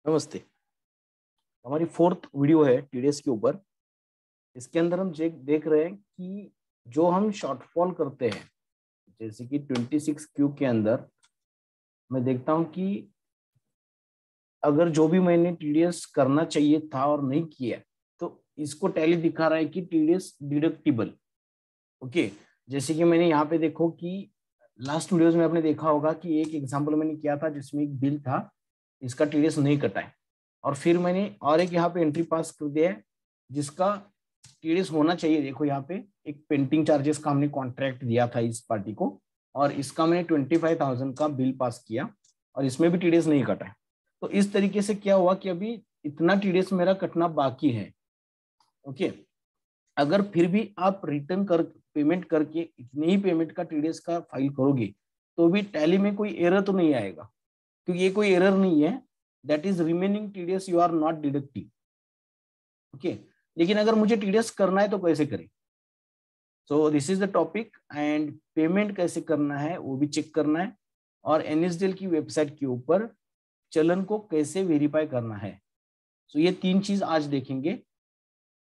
नमस्ते। हमारी fourth video है टीडीएस के ऊपर। इसके अंदर हम देख रहे हैं कि जो हम शॉर्टफॉल करते हैं, जैसे कि 26Q के अंदर मैं देखता हूं कि अगर जो भी मैंने टीडीएस करना चाहिए था और नहीं किया तो इसको टैली दिखा रहा है कि टीडीएस डिडक्टिबल। ओके, जैसे कि मैंने यहाँ पे देखो कि लास्ट वीडियोस में आपने देखा होगा कि एक एग्जाम्पल मैंने किया था जिसमें एक बिल था, इसका टीडीएस नहीं कटा है, और फिर मैंने और एक यहाँ पे एंट्री पास कर दिया है जिसका टीडीएस होना चाहिए। देखो यहाँ पे एक पेंटिंग चार्जेस का हमने कॉन्ट्रैक्ट दिया था इस पार्टी को, और इसका मैंने 25,000 का बिल पास किया और इसमें भी टीडीएस नहीं कटा है। तो इस तरीके से क्या हुआ कि अभी इतना टीडीएस मेरा कटना बाकी है। ओके, अगर फिर भी आप रिटर्न कर पेमेंट करके इतनी ही पेमेंट का टीडीएस का फाइल करोगे तो भी टैली में कोई एरर तो नहीं आएगा, क्योंकि ये कोई एरर नहीं है। That is remaining TDS you are not deducting. Okay, लेकिन अगर मुझे टीडीएस करना है तो कैसे करें? So this is the topic, and payment कैसे करना है वो भी चेक करना है, और एनएसडीएल की वेबसाइट के ऊपर चलन को कैसे वेरीफाई करना है। सो ये तीन चीज आज देखेंगे।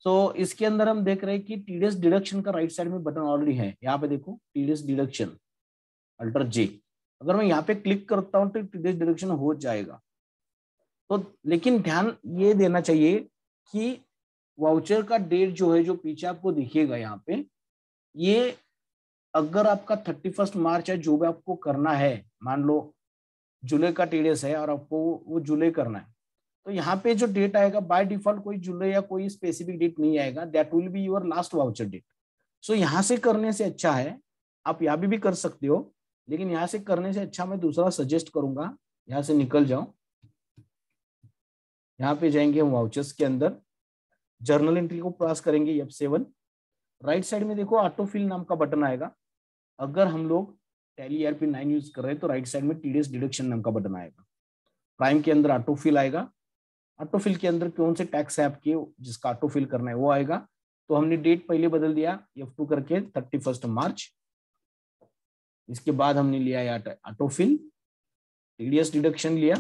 सो इसके अंदर हम देख रहे हैं कि टीडीएस डिडक्शन का राइट साइड में बटन ऑलरेडी है। यहाँ पे देखो टीडीएस डिडक्शन अल्टर जे, अगर मैं यहाँ पे क्लिक करता हूँ तो टीडीएस डिडक्शन हो जाएगा। तो लेकिन ध्यान ये देना चाहिए कि वाउचर का डेट जो है, जो पीछे आपको दिखेगा यहाँ पे, ये अगर आपका 31 मार्च है, जो भी आपको करना है, मान लो जुलाई का टीडीएस है और आपको वो जुलाई करना है, तो यहाँ पे जो डेट आएगा बाय डिफॉल्ट कोई जुलाई या कोई स्पेसिफिक डेट नहीं आएगा, that will be your last voucher date. So यहाँ से करने से अच्छा है, आप यहाँ भी कर सकते हो, लेकिन यहाँ से करने से अच्छा मैं दूसरा सजेस्ट करूंगा। यहाँ से निकल जाओ, यहाँ पे जाएंगे हम वाउचर्स के अंदर, जर्नल एंट्री को पास करेंगे F7। राइट साइड में देखो ऑटो फिल नाम का बटन आएगा। अगर हम लोग टैली ERP9 यूज कर रहे हैं तो राइट साइड में टीडीएस डिडक्शन नाम का बटन आएगा। प्राइम के अंदर ऑटो फिल आएगा। ऑटो फिल के अंदर कौन से टैक्स है आपके जिसका ऑटो फिल करना है वो आएगा। तो हमने डेट पहले बदल दिया F2 करके 31 मार्च। इसके बाद हमने लिया ऑटो फिल, टीडीएस डिडक्शन लिया।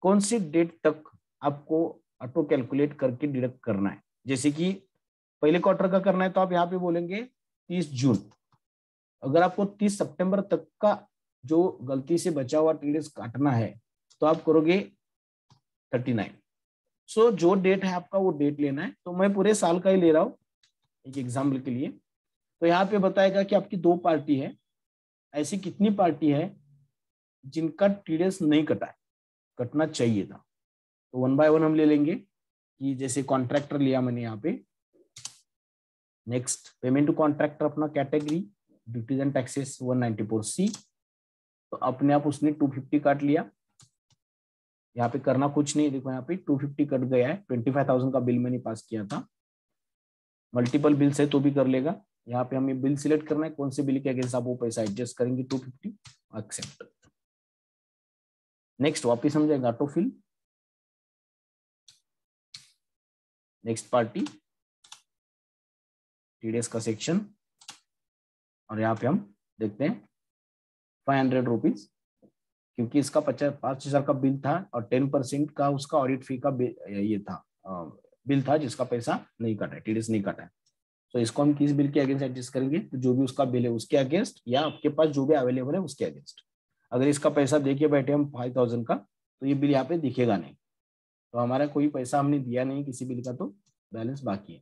कौन सी डेट तक आपको ऑटो कैलकुलेट करके डिडक्ट करना है, जैसे कि पहले क्वार्टर का करना है तो आप यहाँ पे बोलेंगे 30 जून। अगर आपको 30 सितंबर तक का जो गलती से बचा हुआ टीडीएस काटना है तो आप करोगे 39। सो जो डेट है आपका वो डेट लेना है। तो मैं पूरे साल का ही ले रहा हूँ एक एग्जाम्पल के लिए। तो यहाँ पे बताएगा कि आपकी दो पार्टी है, ऐसी कितनी पार्टी है जिनका टीडीएस नहीं कटा है, कटना चाहिए था। तो वन बाय वन हम ले लेंगे कि जैसे कॉन्ट्रैक्टर लिया मैंने यहाँ पे। नेक्स्ट पेमेंट टू कॉन्ट्रैक्टर, अपना category duties and taxes 194C, तो अपने आप उसने 250 काट लिया। यहाँ पे करना कुछ नहीं, देखो यहाँ पे 250 कट गया है। 25,000 का बिल मैंने पास किया था। मल्टीपल बिल्स है तो भी कर लेगा। यहाँ पे हमें बिल सिलेक्ट करना है, कौन से बिल के अगेंस्ट आप वो पैसा एडजस्ट करेंगे, 250 एक्सेप्ट। नेक्स्ट वापिस हम जाएंगे auto fill, next party, TDS का सेक्शन, और यहाँ पे हम देखते हैं 500 रुपीज, क्योंकि इसका 5,000 का बिल था और 10% का उसका ऑडिट फी का ये था, बिल था जिसका पैसा नहीं काटा है, टीडीएस नहीं काटा है। तो इसको हम किस बिल के अगेंस्ट एडजस्ट करेंगे, तो जो भी उसका बिल है उसके अगेंस्ट, या आपके पास जो भी अवेलेबल है उसके अगेंस्ट। अगर इसका पैसा देखिए बैठे हम 5,000 का, तो ये बिल यहाँ पे दिखेगा नहीं, तो हमारा कोई पैसा हमने दिया नहीं किसी बिल का, तो बैलेंस बाकी है।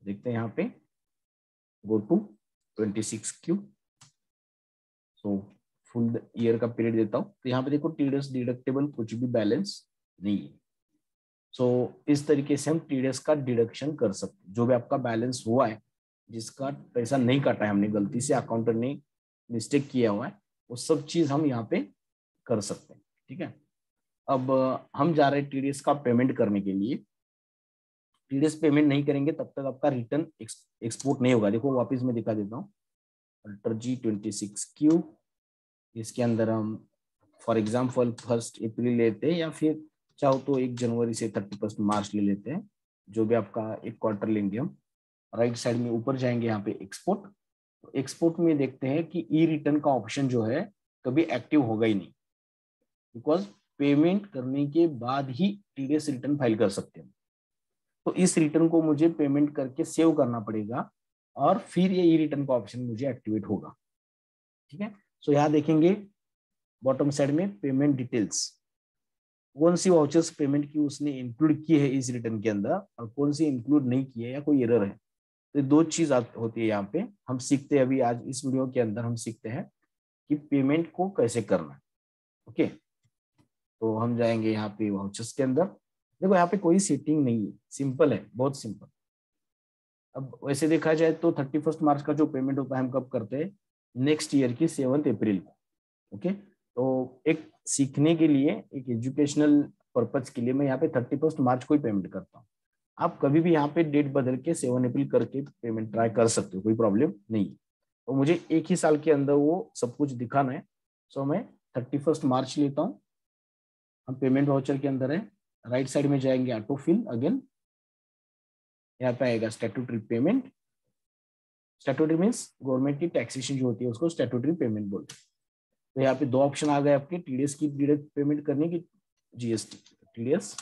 देखते हैं यहाँ पे go to 26Q। So full year का पीरियड देता हूँ, तो यहाँ पे देखो टीडीएस डिडक्टेबल कुछ भी बैलेंस नहीं है। सो इस तरीके से हम टीडीएस का डिडक्शन कर सकते हैं। जो भी आपका बैलेंस हुआ है, जिसका पैसा नहीं काटा है हमने, गलती से अकाउंटर ने मिस्टेक किया हुआ है, वो सब चीज हम यहाँ पे कर सकते हैं। ठीक है, अब हम जा रहे हैं टीडीएस का पेमेंट करने के लिए। टीडीएस पेमेंट नहीं करेंगे तब तक आपका रिटर्न एक्सपोर्ट नहीं होगा। देखो वापिस मैं दिखा देता हूँ, अल्टर G26Q, इसके अंदर हम फॉर एग्जाम्पल 1 अप्रैल लेते हैं, या फिर चाहो तो 1 जनवरी से 31 मार्च ले लेते हैं, जो भी आपका एक क्वार्टर लेंगे हम। राइट साइड में ऊपर जाएंगे यहाँ पे एक्सपोर्ट। तो एक्सपोर्ट में देखते हैं कि ई रिटर्न का ऑप्शन जो है कभी एक्टिव होगा ही नहीं, बिकॉज पेमेंट करने के बाद ही टीडीएस रिटर्न फाइल कर सकते हैं। तो इस रिटर्न को मुझे पेमेंट करके सेव करना पड़ेगा और फिर ये ई रिटर्न का ऑप्शन मुझे एक्टिवेट होगा। ठीक है, सो यहाँ देखेंगे बॉटम साइड में पेमेंट डिटेल्स, कौन सी वाउचर्स पेमेंट की उसने इंक्लूड की है इस रिटर्न के अंदर और कौन सी इंक्लूड नहीं की है या कोई एरर है। तो दो चीज होती है यहाँ पे। हम सीखते हैं अभी आज इस वीडियो के अंदर हम सीखते हैं कि पेमेंट को कैसे करना है। ओके, तो हम जाएंगे यहाँ पे वाउचर्स के अंदर। देखो यहाँ पे कोई सेटिंग नहीं है, सिंपल है, बहुत सिंपल। अब वैसे देखा जाए तो 31 मार्च का जो पेमेंट होता है हम कब करते हैं, नेक्स्ट ईयर की 7 अप्रैल को। ओके, तो एक सीखने के लिए, एक एजुकेशनल पर्पज के लिए मैं यहाँ पे 31 मार्च को ही पेमेंट करता हूँ। आप कभी भी यहाँ पे डेट बदल के 7 अप्रैल करके पेमेंट ट्राई कर सकते हो, कोई प्रॉब्लम नहीं। तो मुझे एक ही साल के अंदर वो सब कुछ दिखाना है, सो मैं 31 मार्च लेता हूँ। हम पेमेंट वाउचर के अंदर है, राइट साइड में जाएंगे ऑटो फिल अगेन, यहाँ पे आएगा statutory payment. Statutory means government की टैक्सेशन जो होती है उसको स्टैट्यूटरी पेमेंट बोलते हैं। तो यहाँ पे दो ऑप्शन आ गए आपके, टीडीएस की डायरेक्ट पेमेंट करने की, जीएसटी। टीडीएस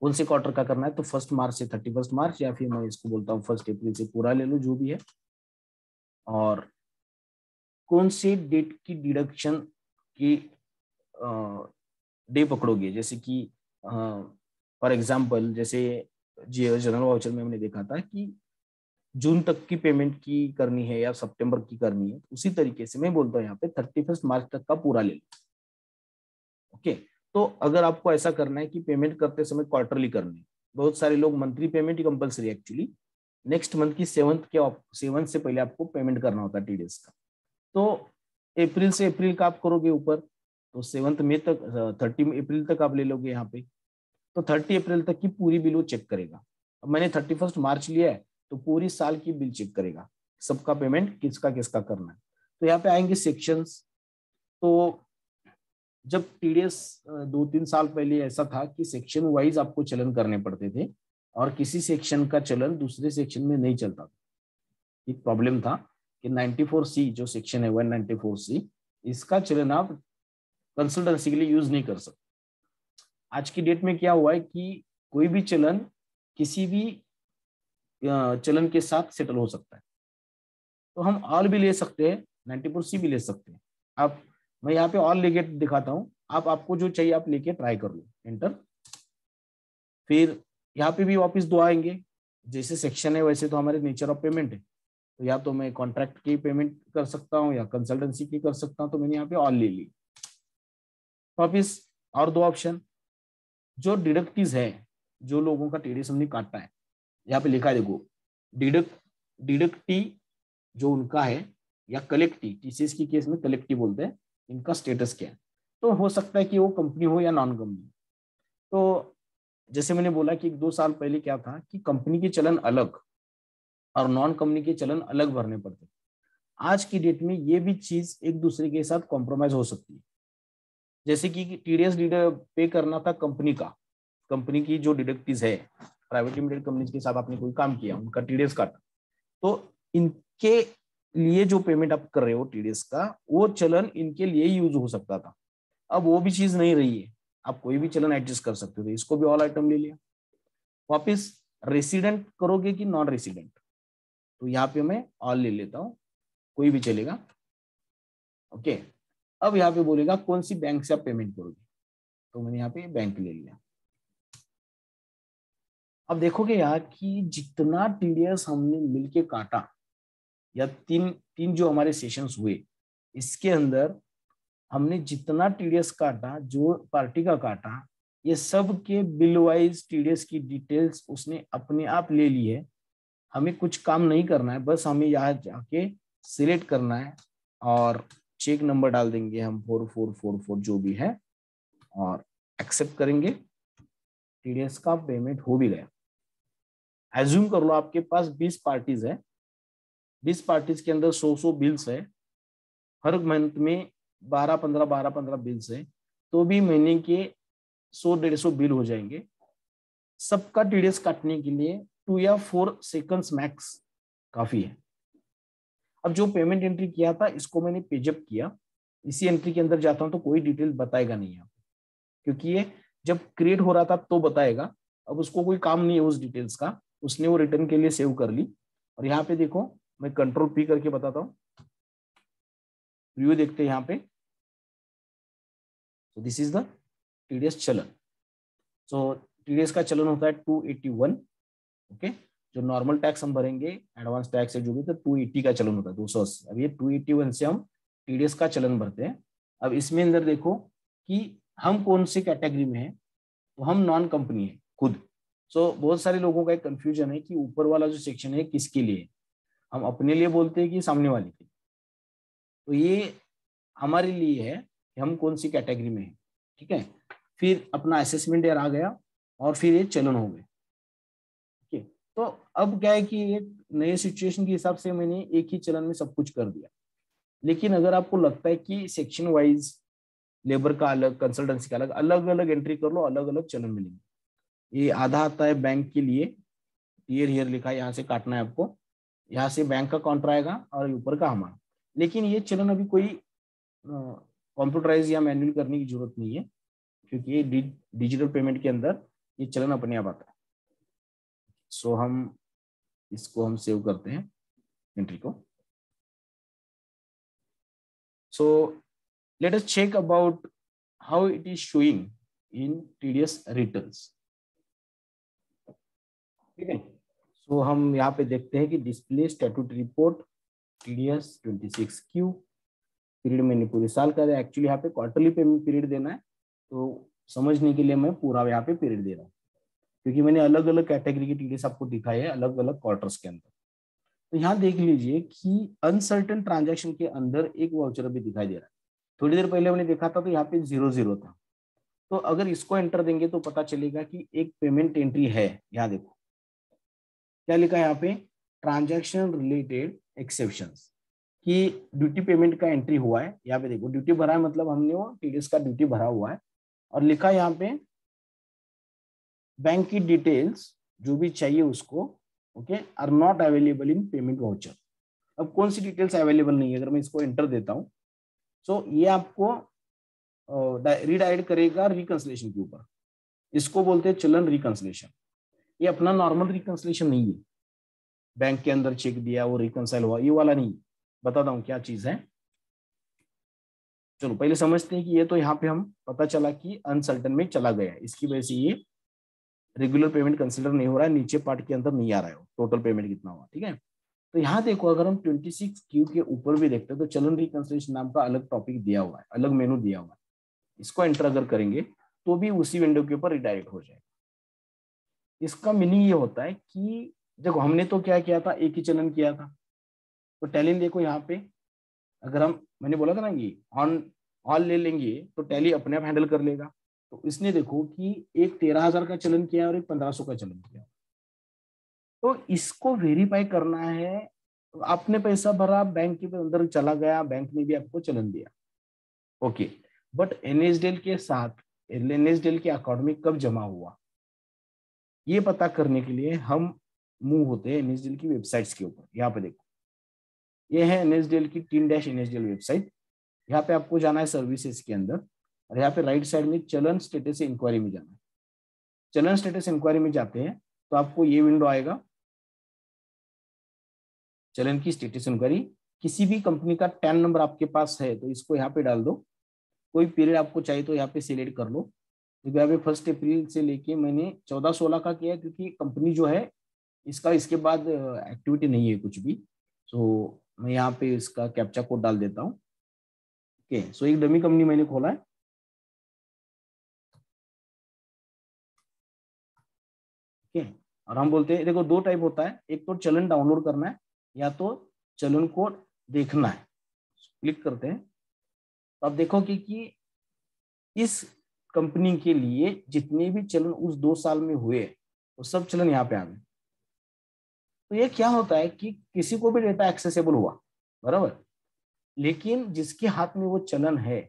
कौन से क्वार्टर का करना है, तो 1 मार्च से 31 मार्च, या फिर मैं इसको बोलता हूँ 1 अप्रैल से पूरा ले लो, जो भी है। और कौन से डेट की डिडक्शन की डे पकड़ोगे, जैसे कि फॉर एग्जांपल जैसे जनरल वाउचर में हमने देखा था कि जून तक की पेमेंट की करनी है या सितंबर की करनी है, उसी तरीके से मैं बोलता हूँ यहाँ पे 31 मार्च तक का पूरा ले लो। ओके, तो अगर आपको ऐसा करना है कि पेमेंट करते समय क्वार्टरली करनी है, बहुत सारे लोग मंथली पेमेंट ही कंपलसरी एक्चुअली, नेक्स्ट मंथ की 7 से पहले आपको पेमेंट करना होता है टीडीएस का। तो अप्रैल से अप्रैल का आप करोगे ऊपर, तो 7 मई तक 30 अप्रैल तक आप ले लोगे यहाँ पे, तो 30 अप्रैल तक की पूरी बिल वो चेक करेगा। अब मैंने 31 मार्च लिया है तो पूरी साल की बिल चेक करेगा, सबका पेमेंट किसका किसका करना है। तो यहाँ पे आएंगे सेक्शंस। तो जब टीडीएस 2-3 साल पहले ऐसा था कि सेक्शन वाइज आपको चलन करने पड़ते थे और किसी सेक्शन का चलन दूसरे सेक्शन में नहीं चलता था। एक प्रॉब्लम था कि 94C जो सेक्शन है 194C, इसका चलन आप कंसल्टेंसी के लिए यूज नहीं कर सकते। आज की डेट में क्या हुआ है कि कोई भी चलन किसी भी चलन के साथ सेटल हो सकता है। तो हम ऑल भी ले सकते हैं, 94C भी ले सकते हैं। आप, मैं यहाँ पे ऑल लेके दिखाता हूँ, आपको जो चाहिए आप लेके ट्राई कर लो, एंटर। फिर यहाँ पे भी वापस दो आएंगे, जैसे सेक्शन है वैसे तो हमारे नेचर ऑफ पेमेंट है, तो या तो मैं कॉन्ट्रैक्ट की पेमेंट कर सकता हूँ या कंसल्टेंसी की कर सकता हूँ, तो मैंने यहाँ पे ऑल ले ली। वापिस और दो ऑप्शन, जो डिडक्टिव है, जो लोगों का टीडीएस हमने काटा है, यहाँ पे लिखा है देखो, डिडक्टी जो उनका है या कलेक्टिव, टीसीएस की केस में कलेक्टिव बोलते हैं, इनका स्टेटस क्या है। तो हो सकता है कि वो कंपनी हो या नॉन कंपनी। तो जैसे मैंने बोला कि 2 साल पहले क्या था कि कंपनी के चलन अलग और नॉन कंपनी के चलन अलग भरने पड़ते। आज की डेट में ये भी चीज एक दूसरे के साथ कॉम्प्रोमाइज हो सकती है। जैसे कि टीडीएस पे करना था कंपनी का, कंपनी की जो डिडक्टिव है, प्राइवेट लिमिटेड कंपनी के साथ आपने कोई काम किया, उनका टीडीएस काटा, तो इनके लिए जो पेमेंट आप कर रहे हो टीडीएस का, वो चलन इनके लिए यूज हो सकता था। अब वो भी चीज नहीं रही है, आप कोई भी चलन एडजस्ट कर सकते हो। इसको भी ऑल आइटम ले लिया। वापिस रेसिडेंट करोगे कि नॉन रेसिडेंट, तो यहाँ पे मैं ऑल ले लेता हूँ, कोई भी चलेगा। ओके, अब यहाँ पे बोलेगा कौन सी बैंक से आप पेमेंट करोगे, तो मैंने यहाँ पे बैंक ले लिया। अब देखोगे यहाँ कि जितना टीडीएस हमने मिलके काटा, या तीन जो हमारे सेशंस हुए, इसके अंदर हमने जितना टीडीएस काटा, जो पार्टी का काटा, ये सब के बिल वाइज टीडीएस की डिटेल्स उसने अपने आप ले ली है। हमें कुछ काम नहीं करना है, बस हमें यहाँ जाके सिलेक्ट करना है और चेक नंबर डाल देंगे हम 4444 जो भी है, और एक्सेप्ट करेंगे। टीडीएस का पेमेंट हो भी गया। एज्यूम कर लो आपके पास 20 पार्टीज है, 20 पार्टीज के अंदर 100 बिल्स है, हर मंथ में 12-15 बिल्स है, तो भी महीने के 100-150 बिल हो जाएंगे। सबका टीडीएस काटने के लिए 2 या 4 सेकंड्स मैक्स काफी है। अब जो पेमेंट एंट्री किया था इसको मैंने पेजअप किया, इसी एंट्री के अंदर जाता हूँ तो कोई डिटेल बताएगा नहीं यहाँ पे, क्योंकि ये जब क्रिएट हो रहा था तो बताएगा, अब उसको कोई काम नहीं है उस डिटेल्स का, उसने वो रिटर्न के लिए सेव कर ली। और यहाँ पे देखो मैं कंट्रोल पी करके बताता हूँ, व्यू देखते हैं यहाँ पे। So this is the TDS चलन। सो TDS का चलन होता है 281। ओके, जो नॉर्मल टैक्स हम भरेंगे, एडवांस टैक्स है जो भी, तो 280 का चलन होता है, 280। अब ये 281 से हम TDS का चलन भरते हैं। अब इसमें अंदर देखो कि हम कौन सी कैटेगरी में है, तो हम नॉन कंपनी है खुद। सो बहुत सारे लोगों का एक कंफ्यूजन है कि ऊपर वाला जो सेक्शन है किसके लिए, हम अपने लिए बोलते हैं कि सामने वाले के लिए। तो ये हमारे लिए है कि हम कौन सी कैटेगरी में है, ठीक है। फिर अपना असेसमेंट ईयर आ गया और फिर ये चलन हो गए, ठीक है। तो अब क्या है कि ये नए सिचुएशन के हिसाब से मैंने एक ही चलन में सब कुछ कर दिया। लेकिन अगर आपको लगता है कि सेक्शन वाइज लेबर का अलग, कंसल्टेंसी का अलग, अलग अलग एंट्री कर लो, अलग अलग चलन मिलेंगे। ये आधा आता है बैंक के लिए, ईयर हियर लिखा है, यहाँ से काटना है आपको, यहाँ से बैंक का काउंटर आएगा और ऊपर का हमारा। लेकिन ये चलन अभी कोई कंप्यूटराइज या मैन्युअल करने की जरूरत नहीं है, क्योंकि ये डिजिटल पेमेंट के अंदर ये चलन अपने आप आता है। सो हम इसको हम सेव करते हैं एंट्री को। So let us check about how it is showing in TDS returns, ठीक है। सो हम यहाँ पे देखते हैं कि display statutory report TDS 26Q, period मैंने पूरे साल का दिया। एक्चुअली यहाँ पे क्वार्टरली पेमेंट पीरियड देना है, तो समझने के लिए मैं पूरा यहाँ पे पीरियड दे रहा हूँ, क्योंकि मैंने अलग अलग कैटेगरी की TDS आपको दिखाई है अलग अलग क्वार्टर्स के अंदर। तो यहाँ देख लीजिए कि अनसर्टेन ट्रांजैक्शन के अंदर एक वाउचर भी दिखाई दे रहा है। थोड़ी देर पहले हमने देखा था तो यहाँ पे 00 था। तो अगर इसको एंटर देंगे तो पता चलेगा कि एक पेमेंट एंट्री है। यहाँ देखो क्या लिखा है यहाँ पे, ट्रांजैक्शन रिलेटेड एक्सेप्शंस, कि ड्यूटी पेमेंट का एंट्री हुआ है। यहाँ पे देखो ड्यूटी भरा है, मतलब हमने वो TDS का ड्यूटी भरा हुआ है, और लिखा है यहाँ पे बैंक की डिटेल्स जो भी चाहिए उसको, okay, are not available in payment voucher. अब कौन सी डिटेल्स अवेलेबल नहीं है, अगर मैं इसको एंटर देता हूँ सो ये आपको रीडायरेक्ट करेगा रिकंसलेशन के ऊपर। इसको बोलते हैं चलन रिकंसलेशन। ये अपना नॉर्मल रिकंसलेशन नहीं है, बैंक के अंदर चेक दिया वो रिकंसाइल हुआ, ये वाला नहीं। बताता हूँ क्या चीज है। चलो पहले समझते हैं कि ये तो यहाँ पे हम पता चला कि अनसर्टन में चला गया, इसकी वजह से ये रेगुलर पेमेंट कंसिडर नहीं हो रहा है, नीचे पार्ट के अंदर नहीं आ रहा है टोटल पेमेंट कितना हुआ, ठीक है। तो यहाँ देखो अगर हम 26Q के ऊपर भी देखते हैं तो चलन रिकंसिलिएशन नाम का अलग टॉपिक दिया हुआ है, अलग मेनू दिया हुआ है। इसको एंटर अगर करेंगे तो भी उसी विंडो के ऊपर रिडायरेक्ट हो जाएगा। इसका मीनिंग ये होता है कि देखो हमने तो क्या किया था, एक ही चलन किया था। तो टैली देखो यहाँ पे, अगर हम, मैंने बोला था ना कि ऑन ले लेंगे तो टैली अपने आप हैंडल कर लेगा। तो इसने देखो कि एक 13,000 का चलन किया और एक 1,500 का चलन किया। तो इसको वेरीफाई करना है। तो आपने पैसा भरा, बैंक के अंदर चला गया, बैंक ने भी आपको चलन दिया, ओके। बट NSDL के साथ NSDL के अकाउंट में कब जमा हुआ, ये पता करने के लिए हम मूव होते हैं NSDL की वेबसाइट्स के ऊपर। यहाँ पे देखो ये है NSDL की teen-NSDL वेबसाइट। यहाँ पे आपको जाना है सर्विसेज के अंदर, और यहाँ पे राइट साइड में चलन स्टेटस इंक्वायरी में जाना है। चलन स्टेटस इंक्वायरी में जाते हैं तो आपको ये विंडो आएगा, चलन की स्टेटस इंक्वायरी। किसी भी कंपनी का टैन नंबर आपके पास है तो इसको यहाँ पे डाल दो। कोई पीरियड आपको चाहिए तो यहाँ पे सिलेक्ट कर लो। क्योंकि यहाँ पे 1 अप्रैल से लेके मैंने 14-16 का किया, क्योंकि कंपनी जो है इसका इसके बाद एक्टिविटी नहीं है कुछ भी। सो मैं यहाँ पे इसका कैप्चा कोड डाल देता हूँ, ओके। सो एक डमी कंपनी मैंने खोला है, ओके। और हम बोलते हैं, देखो 2 टाइप होता है, एक तो चलन डाउनलोड करना है या तो चलन को देखना है। क्लिक करते हैं तो आप देखोगे कि इस कंपनी के लिए जितने भी चलन उस 2 साल में हुए वो सब चलन यहाँ पे आ गए। तो ये क्या होता है कि किसी को भी डेटा एक्सेसिबल हुआ, बराबर, लेकिन जिसके हाथ में वो चलन है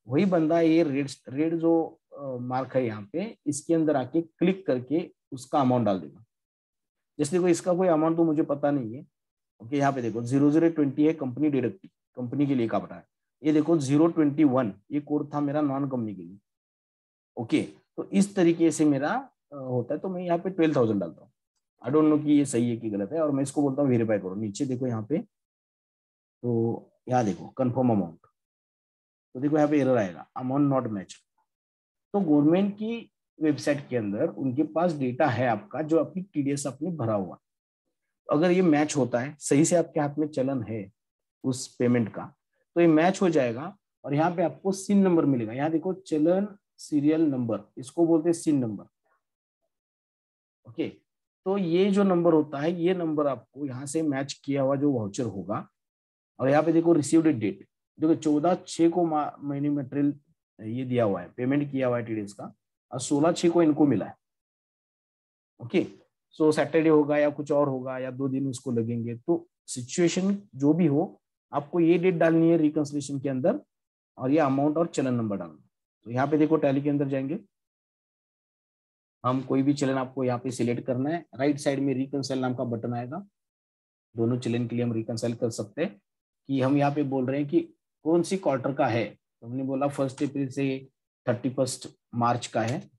वही बंदा ये रेड जो मार्क है यहाँ पे, इसके अंदर आके क्लिक करके उसका अमाउंट डाल देगा। जैसे देखो इसका कोई अमाउंट तो मुझे पता नहीं है, ओके। यहाँ पे देखो 0020 है कंपनी डिडक्टिव, कंपनी के लिए का पता है। ये देखो 021 ये कोड था मेरा नॉन कंपनी के लिए। ओके, तो इस तरीके से मेरा होता है। तो मैं यहाँ पे 12,000 डालता हूँ। आई डोंट नो कि ये सही है कि गलत है, और मैं इसको बोलता हूँ वेरीफाई करो। नीचे देखो यहाँ पे, तो यहाँ देखो कंफर्म अमाउंट, तो देखो यहाँ पे एरर आएगा, अमाउंट नॉट मैच। तो गवर्नमेंट की वेबसाइट के अंदर उनके पास डेटा है आपका, जो अपनी टीडीएस आपने भरा हुआ। अगर ये मैच होता है सही से, आपके हाथ में चलन है उस पेमेंट का, तो ये मैच हो जाएगा। और यहाँ पे आपको सिन नंबर मिलेगा। यहाँ देखो चलन सीरियल नंबर, इसको बोलते हैं सिन नंबर। ओके, तो ये जो नंबर होता है, ये नंबर आपको यहाँ से मैच किया हुआ जो वाउचर होगा। और यहाँ पे देखो रिसीव्ड डेट, देखो 14/6 को महीने मटेरियल ये दिया हुआ है, पेमेंट किया हुआ है टीडीएस का, और 16/6 को इनको मिला है। ओके, सो सैटरडे होगा या कुछ और होगा, या 2 दिन उसको लगेंगे। तो सिचुएशन जो भी हो, आपको ये डेट डालनी है रिकंसिलिएशन के अंदर, और ये अमाउंट और चलन नंबर डालना। तो यहाँ पे देखो टैली के अंदर जाएंगे हम, कोई भी चलन आपको यहाँ पे सिलेक्ट करना है। राइट साइड में रिकंसाइल नाम का बटन आएगा, दोनों चलन के लिए हम रिकंसाइल कर सकते हैं। कि हम यहाँ पे बोल रहे हैं कि कौन सी क्वार्टर का है, तो हमने बोला 1 अप्रैल से 31 मार्च का है,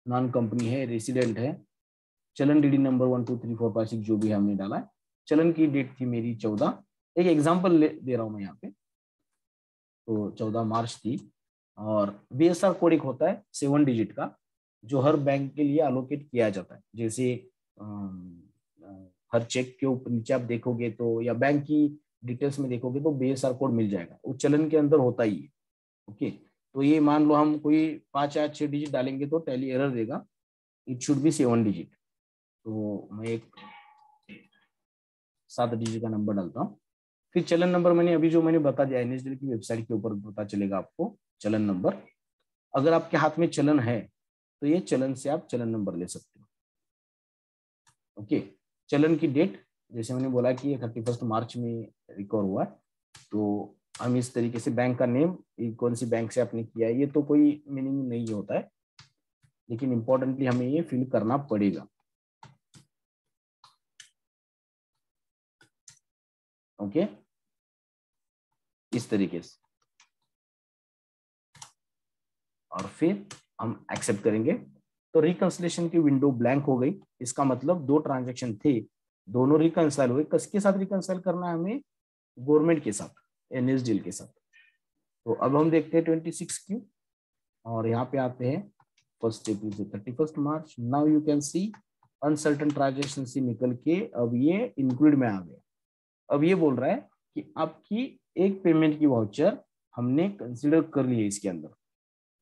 नॉन कंपनी है, रेसिडेंट है, चलन डीडी नंबर 1 2 3 4 5 6 जो भी हमने डाला है। चलन की डेट थी मेरी 14, एक एग्जाम्पल दे रहा हूं मैं यहाँ पे, तो 14 मार्च थी। और बीएसआर कोड एक होता है 7 डिजिट का, जो हर बैंक के लिए अलोकेट किया जाता है। जैसे हर चेक के ऊपर नीचे आप देखोगे तो, या बैंक की डिटेल्स में देखोगे तो बीएसआर कोड मिल जाएगा, वो चलन के अंदर होता ही है। ओके, तो ये मान लो हम कोई 5 या 6 डिजिट डालेंगे तो टैली एरर देगा, इट शुड बी 7 डिजिट। तो मैं एक 7 डिजिट का नंबर डालता हूँ। फिर चलन नंबर मैंने अभी जो मैंने बता दिया, एनएसडीएल की वेबसाइट के ऊपर पता चलेगा आपको चलन नंबर। अगर आपके हाथ में चलन है तो ये चलन से आप चलन नंबर ले सकते हो। ओके, चलन की डेट जैसे मैंने बोला कि ये 31 मार्च में रिकवर हुआ है, तो हम इस तरीके से बैंक का नेम, कौन सी बैंक से आपने किया है, ये तो कोई मीनिंग नहीं होता है, लेकिन इंपॉर्टेंटली हमें ये फिल करना पड़ेगा। ओके, इस तरीके से, और फिर हम एक्सेप्ट करेंगे। तो रिकंसिलिएशन की विंडो ब्लैंक हो गई। इसका मतलब 2 ट्रांजैक्शन थे, दोनों रिकंसाइल हुए। किसके साथ रिकंसाइल करना है हमें? गवर्नमेंट के साथ, एनएसडीएल के साथ। तो अब हम देखते हैं 26 क्यू, और यहाँ पे आते हैं 1 अप्रैल से 31 March. Now you can see uncertain transaction से निकल के अब ये इंक्लूड में आ गया। अब ये बोल रहा है कि आपकी एक पेमेंट की वाउचर हमने कंसिडर कर ली है इसके अंदर।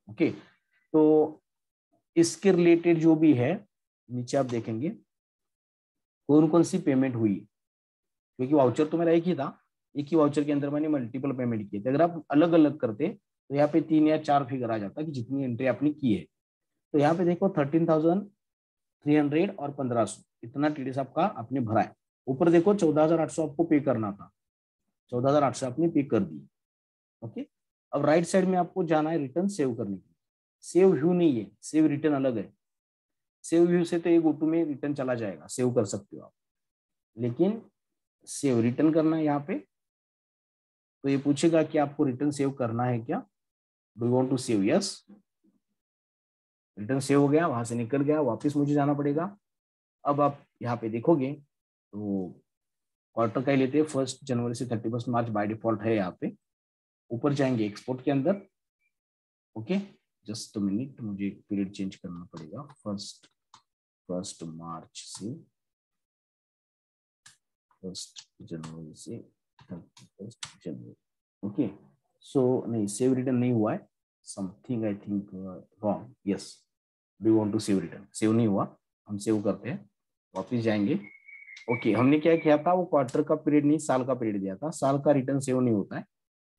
ओके, तो इसके रिलेटेड जो भी है नीचे आप देखेंगे कौन कौन सी पेमेंट हुई, क्योंकि वाउचर तो मेरा एक ही था, एक ही वाउचर के अंदर मैंने मल्टीपल पेमेंट किए थे। अगर आप अलग अलग करते तो यहाँ पे 3 या 4 फिगर आ जाता कि जितनी एंट्री आपने की है। तो यहाँ पे देखो 13,300 और 1,500 इतना टीडीएस आपका आपने भरा है। ऊपर देखो 14,800 आपको पे करना था, 14,800 आपने पे कर दी। ओके, अब राइट साइड में आपको जाना है रिटर्न सेव करने के लिए। सेव व्यू नहीं है, सेव रिटर्न अलग है। सेव व्यू से तो एक ऑटो में रिटर्न चला जाएगा, सेव कर सकते हो आप, लेकिन सेव रिटर्न करना है यहाँ पे। तो ये पूछेगा कि आपको रिटर्न सेव करना है क्या, do you want to save? Yes, return save हो गया, वहां से निकल गया, वापस मुझे जाना पड़ेगा। अब आप यहाँ पे देखोगे तो क्वार्टर का ही लेते हैं, 1 जनवरी से 31 मार्च बाय डिफॉल्ट है यहाँ पे। ऊपर जाएंगे एक्सपोर्ट के अंदर। ओके, जस्ट मिनट, मुझे पीरियड चेंज करना पड़ेगा। 1 मार्च से 1 जनवरी से 31 जनवरी। ओके, सो नहीं, सेव रिटर्न नहीं हुआ है, something I think wrong. Yes, do you want to save return? Save नहीं हुआ, हम सेव करते हैं, वापिस जाएंगे। ओके, हमने क्या किया था, वो क्वार्टर का पीरियड नहीं साल का पीरियड दिया था। साल का रिटर्न सेव नहीं होता है,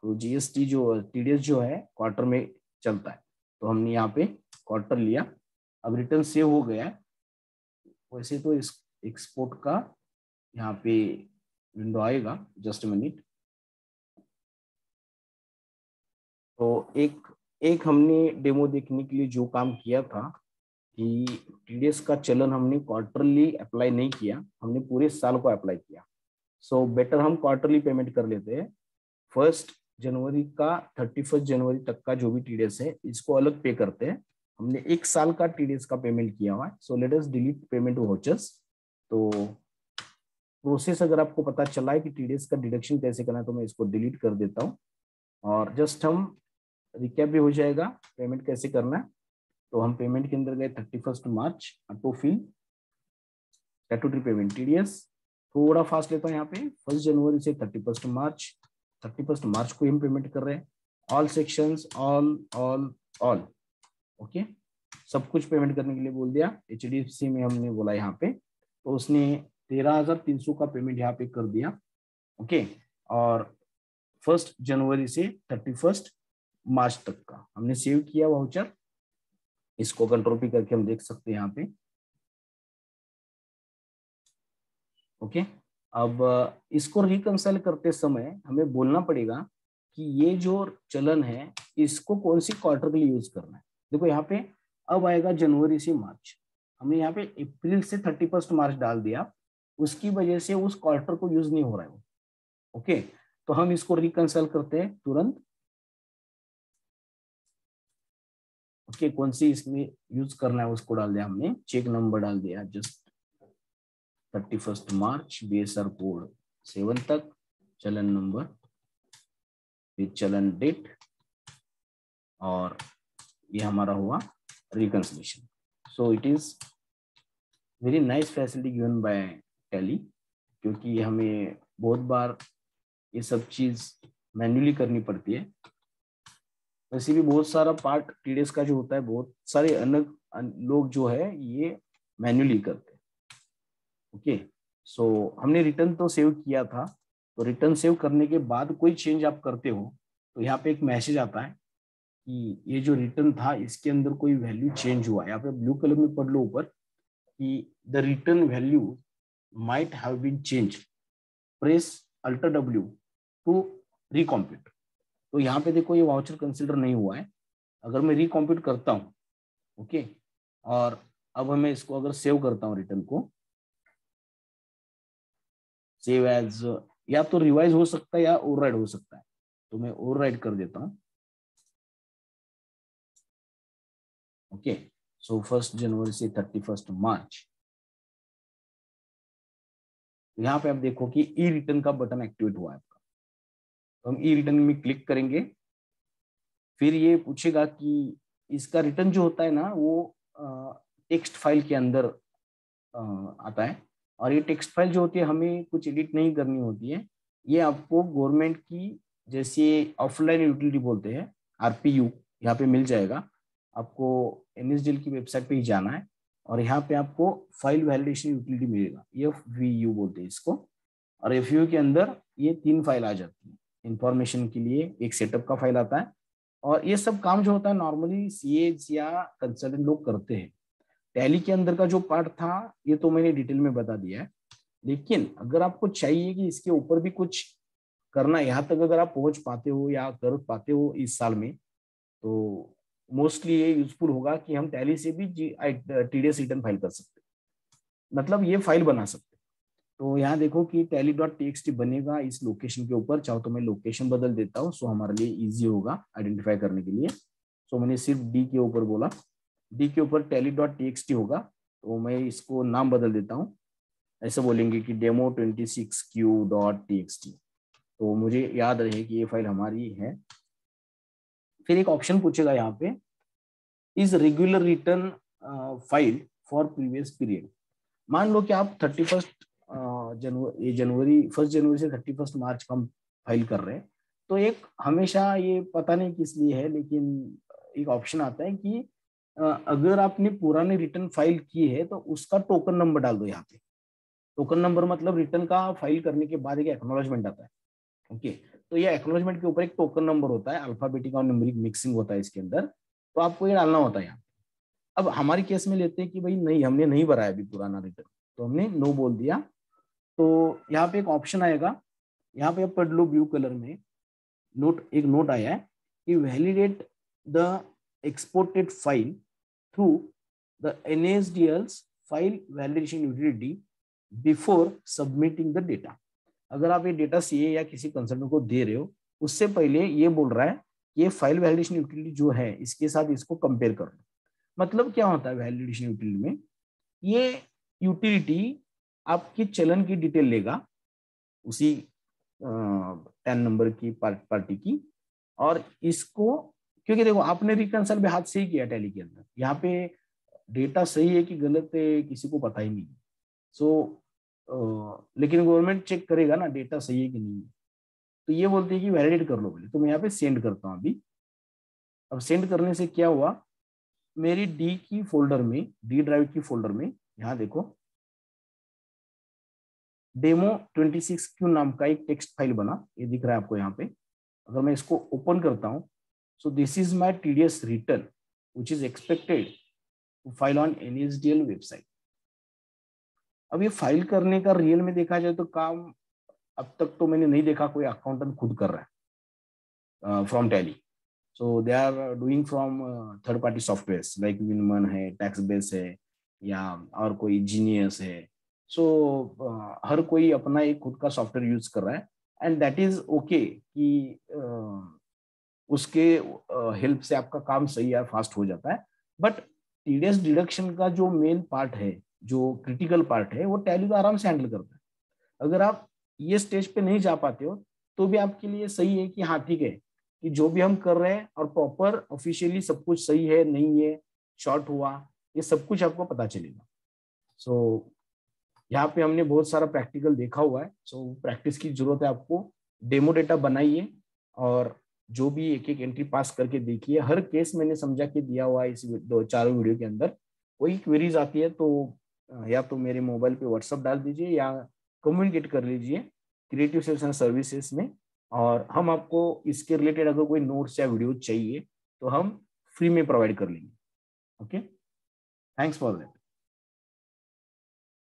तो जीएसटी जो टीडीएस जो है क्वार्टर में चलता है, तो हमने यहाँ पे क्वार्टर लिया। अब रिटर्न सेव हो गया है। वैसे तो इस एक्सपोर्ट का यहाँ पे विंडो आएगा, जस्ट मिनट। तो एक हमने डेमो देखने के लिए जो काम किया था कि टीडीएस का चलन हमने क्वार्टरली अप्लाई नहीं किया, हमने पूरे साल को अप्लाई किया। सो बेटर हम क्वार्टरली पेमेंट कर लेते हैं। 1 जनवरी का 31 जनवरी तक का जो भी टीडीएस है इसको अलग पे करते हैं। हमने 1 साल का टीडीएस का पेमेंट किया हुआ है। सो लेट अस डिलीट पेमेंट वाउचर्स। तो प्रोसेस अगर आपको पता चला है कि टीडीएस का डिडक्शन कैसे करना है तो मैं इसको डिलीट कर देता हूँ और जस्ट हम रिकैप भी हो जाएगा पेमेंट कैसे करना है। तो हम पेमेंट के अंदर गए 31 March, auto fill statutory payment TDS. थोड़ा फास्ट लेता हूँ यहाँ पे 1 जनवरी से 31 मार्च, 31 मार्च को हम पेमेंट कर रहे हैं। All sections all all all okay, सब कुछ पेमेंट करने के लिए बोल दिया। एचडीएफसी में हमने बोला यहाँ पे तो उसने 13,300 का पेमेंट यहाँ पे कर दिया। ओके, और 1 जनवरी से 31 मार्च तक का हमने सेव किया वाउचर। इसको कंट्रोल पी करके हम देख सकते हैं यहाँ पे। ओके, अब इसको रिकंसाइल करते समय हमें बोलना पड़ेगा कि ये जो चलन है इसको कौन सी क्वार्टर के लिए यूज करना है। देखो यहाँ पे अब आएगा जनवरी से मार्च, हमने यहाँ पे अप्रैल से 31 मार्च डाल दिया, उसकी वजह से उस क्वार्टर को यूज नहीं हो रहा है वो। ओके, तो हम इसको रिकंसाइल करते हैं तुरंत। ओके, कौन सी इसमें यूज करना है उसको डाल दिया हमने, चेक नंबर डाल दिया जस्ट 31 मार्च, बीएसआर कोड 7 तक, चलन नंबर, फिर चलन डेट, और ये हमारा हुआ reconciliation. So it is very nice facility given by tally, क्योंकि हमें बहुत बार ये सब चीज मैन्युअली करनी पड़ती है। वैसे भी बहुत सारा पार्ट टीडीएस का जो होता है बहुत सारे अलग लोग जो है ये मैन्युअली करते हैं। ओके, सो हमने रिटर्न तो सेव किया था, तो रिटर्न सेव करने के बाद कोई चेंज आप करते हो तो यहाँ पे एक मैसेज आता है कि ये जो रिटर्न था इसके अंदर कोई वैल्यू चेंज हुआ है। यहाँ पे ब्लू कलर में पढ़ लो ऊपर कि the return value might have been change, press alter W to recompute. तो यहाँ पे देखो ये वाउचर कंसिडर नहीं हुआ है। अगर मैं रिकॉम्प्यूट करता हूँ, ओके, और अब मैं इसको अगर सेव करता हूँ रिटर्न को, सेव एज, या तो रिवाइज हो सकता है या ओवरराइड हो सकता है, तो मैं ओवरराइड कर देता हूँ। ओके, सो 1 जनवरी से 31 मार्च, यहाँ पे आप देखो कि ई रिटर्न का बटन एक्टिवेट हुआ है आपका। तो हम ई रिटर्न में क्लिक करेंगे, फिर ये पूछेगा कि इसका रिटर्न जो होता है ना वो टेक्स्ट फाइल के अंदर आता है, और ये टेक्स्ट फाइल जो होती है हमें कुछ एडिट नहीं करनी होती है। ये आपको गवर्नमेंट की जैसे ऑफलाइन यूटिलिटी बोलते हैं RPU, यहाँ पे मिल जाएगा आपको। NSDL की वेबसाइट पे ही जाना है और यहाँ पे आपको फाइल वैलिडेशन यूटिलिटी मिलेगा, FVU बोलते हैं इसको। और FVU के अंदर ये 3 फाइल आ जाती है। इंफॉर्मेशन के लिए एक सेटअप का फाइल आता है, और ये सब काम जो होता है नॉर्मली CAs या कंसल्टेंट लोग करते हैं। टैली के अंदर का जो पार्ट था ये तो मैंने डिटेल में बता दिया है, लेकिन अगर आपको चाहिए कि इसके ऊपर भी कुछ करना, यहाँ तक अगर आप पहुंच पाते हो या कर पाते हो इस साल में, तो मोस्टली ये यूजफुल होगा कि हम टैली से भी TDS रिटर्न फाइल कर सकते हैं, मतलब ये फाइल बना सकते हैं। तो यहाँ देखो कि tally.txt बनेगा इस लोकेशन के ऊपर। चाहो तो मैं लोकेशन बदल देता हूँ, सो हमारे लिए इजी होगा आइडेंटिफाई करने के लिए। सो मैंने सिर्फ D के ऊपर बोला, D के ऊपर tally.txt होगा, तो मैं इसको नाम बदल देता हूँ। ऐसे बोलेंगे कि demo26q.txt, तो मुझे याद रहे कि ये फाइल हमारी है। फिर एक ऑप्शन पूछेगा यहाँ पे, is regular return file for previous period. मान लो कि आप 31 जनवरी 1 जनवरी से 31 मार्च का फाइल कर रहे हैं, तो एक हमेशा ये पता नहीं किस लिए है, लेकिन एक ऑप्शन आता है कि अगर आपने पुराने रिटर्न फाइल की है तो उसका टोकन नंबर डाल दो यहाँ पे। टोकन नंबर मतलब रिटर्न का फाइल करने के बाद एक एक्नॉलेजमेंट आता है। ओके, तो ये एक्नॉलेजमेंट के ऊपर एक टोकन नंबर होता है, अल्फाबेटिक और न्यूमेरिक मिक्सिंग होता है इसके अंदर, तो आपको ये डालना होता है यहाँ। अब हमारे केस में लेते हैं कि भाई नहीं, हमने नहीं भरा है अभी पुराना रिटर्न, तो हमने नो बोल दिया। तो यहाँ पे एक ऑप्शन आएगा, यहाँ पे पढ़ लो ब्लू कलर में, एक नोट आया है कि validate the exported file through the NSDL's file validation utility before submitting the data. अगर आप ये डेटा CA या किसी कंसल्टेंट को दे रहे हो उससे पहले ये बोल रहा है ये फाइल वैलिडेशन यूटिलिटी जो है इसके साथ इसको कंपेयर कर लो। मतलब क्या होता है वैलिडेशन यूटिलिटी में, ये यूटिलिटी आपके चलन की डिटेल लेगा उसी 10 नंबर की पार्टी की, और इसको, क्योंकि देखो आपने रिकंसल भी हाथ से ही किया टैली के अंदर, यहाँ पे डेटा सही है कि गलत है किसी को पता ही नहीं। सो लेकिन गवर्नमेंट चेक करेगा ना डेटा सही है कि नहीं है, तो ये बोलते हैं कि वैलिडेट कर लो बोले। तो मैं यहाँ पे सेंड करता हूँ अभी। अब सेंड करने से क्या हुआ, मेरी डी की फोल्डर में, डी ड्राइव की फोल्डर में, यहाँ देखो डेमो 26Q नाम का एक टेक्स्ट फाइल बना, ये दिख रहा है आपको यहाँ पे। अगर मैं इसको ओपन करता हूँ, so this is my TDS return which is expected to file on NSDL website. अब ये फाइल करने का रियल में देखा जाए तो काम अब तक तो मैंने नहीं देखा कोई अकाउंटेंट खुद कर रहा है from Tally. So they are doing from third party software like Winman है, टैक्स बेस है, या और कोई जीनियस है। सो हर कोई अपना एक खुद का सॉफ्टवेयर यूज कर रहा है, एंड दैट इज ओके कि उसके हेल्प से आपका काम सही या फास्ट हो जाता है। बट टीडीएस डिडक्शन का जो मेन पार्ट है, जो क्रिटिकल पार्ट है, वो टैली तो आराम से हैंडल करता है। अगर आप ये स्टेज पे नहीं जा पाते हो तो भी आपके लिए सही है कि हाँ ठीक है कि जो भी हम कर रहे हैं और प्रॉपर ऑफिशियली सब कुछ सही है नहीं है, शॉर्ट हुआ, ये सब कुछ आपको पता चलेगा। सो यहाँ पे हमने बहुत सारा प्रैक्टिकल देखा हुआ है। सो प्रैक्टिस की जरूरत है आपको। डेमो डेटा बनाइए और जो भी एक एक एंट्री पास करके देखिए। हर केस मैंने समझा के दिया हुआ है इस 2-4 वीडियो के अंदर। कोई क्वेरीज आती है तो या तो मेरे मोबाइल पे व्हाट्सअप डाल दीजिए या कम्युनिकेट कर लीजिए क्रिएटिव सेल्स एंड सर्विसेज में, और हम आपको इसके रिलेटेड अगर कोई नोट्स या वीडियो चाहिए तो हम फ्री में प्रोवाइड कर लेंगे। Okay, thanks for that.